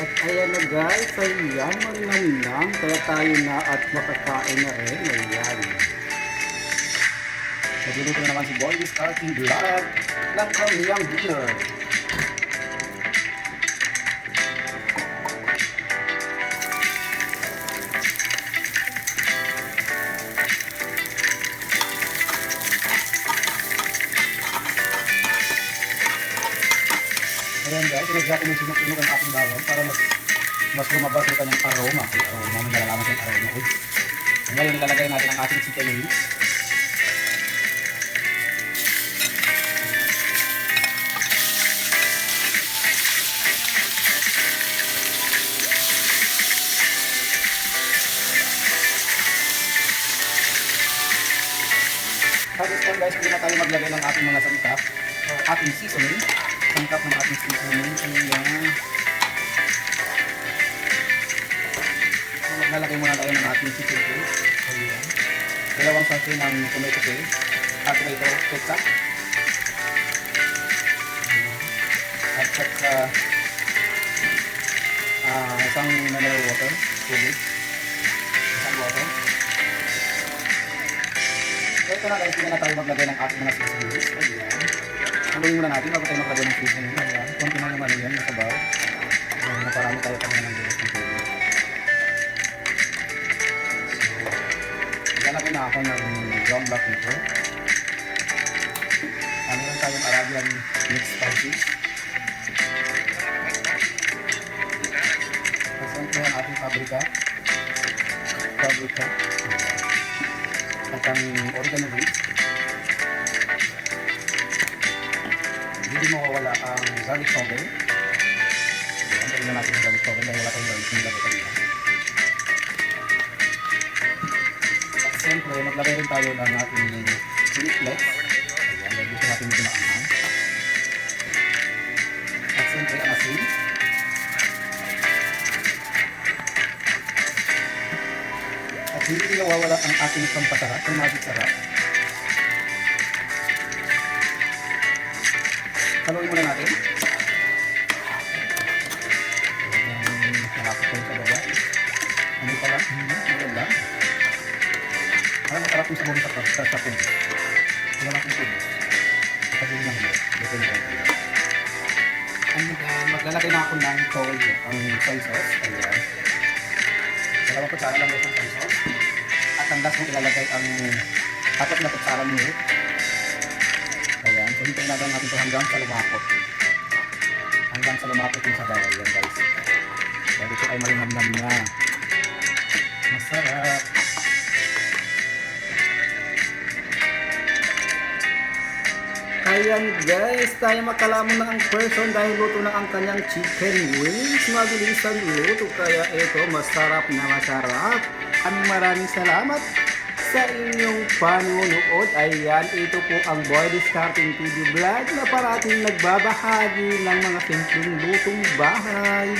At ayan na guys, ayan, malinam kaya tayo na at makakain na rin. Ayan. Nagluluto na naman si Boy starting vlog ng kanyang dinner. Ayan guys, sinadya ko may sinuk-sinuk ang ating bawang para mas lumabas yung kanyang aroma. Mamang nalalaman sa aroma. Ngayon nilalagay natin ang ating chicken wings. At this time guys, hindi na tayo maglagay ng ating mga sangkap, ating seasoning. Sangkap ng ating seasoning. Ayan. So, maglalagay muna tayo ng ating chicken paste. Ayan. Dalawang sachet ng tomato paste. Tomato ketchup. At saka isang mineral water. Tubig. Isang water. So ito na guys, hindi na tayo maglagay ng ating mga seasonings. Ayan. Haluin muna natin bago tayo maglagay ng seasoning. Ayan. Kunti na naman yan, nasabaw. Ayan, naparami tayo pa ng bilis ng tubig. So, lalagay na ako ng ground black pepper. Meron tayong Arabian mixed spices. Siyempre ang ating paprika. At ang oregano leaves. Hindi mawawala ang garlic powder. Ayan, dali na natin ang garlic powder dahil wala tayong garlic nilagay kanina. At siyempre, maglagay rin tayo ng ating chili flakes. Ayan, dahil gusto natin medyo maanghang. At siyempre, ang asin. At hindi nawawala ang ating pampasarap, ang magic sarap. Haluin muna natin. Malapit tayo sa baba. Ano pa lang? Ano lang? Parang masarap yung sabon sa tubig. Wala natin tubig. Sabihin lang mo. Maglalagay na ako ng toyo, ang soy sauce. Ayan. Dalawang kutsara lang yung soy sauce. At ang last mong ilalagay ang 4 na kutsara ng milk. Ayan, so hintayin natin ito hanggang sa lumapot. Hanggang sa lumapot yung sabaw. Ayan guys. Dahil ito ay malinamnam na. Masarap. Ayan guys, tayo makalamon na ang person dahil luto na ang kanyang chicken wings. Mabilis ang luto kaya ito masarap na masarap. Maraming salamat sa inyong panunood. Ayan, ito po ang Boy Discarding TV Vlog na parating nagbabahagi ng mga simpleng lutong bahay.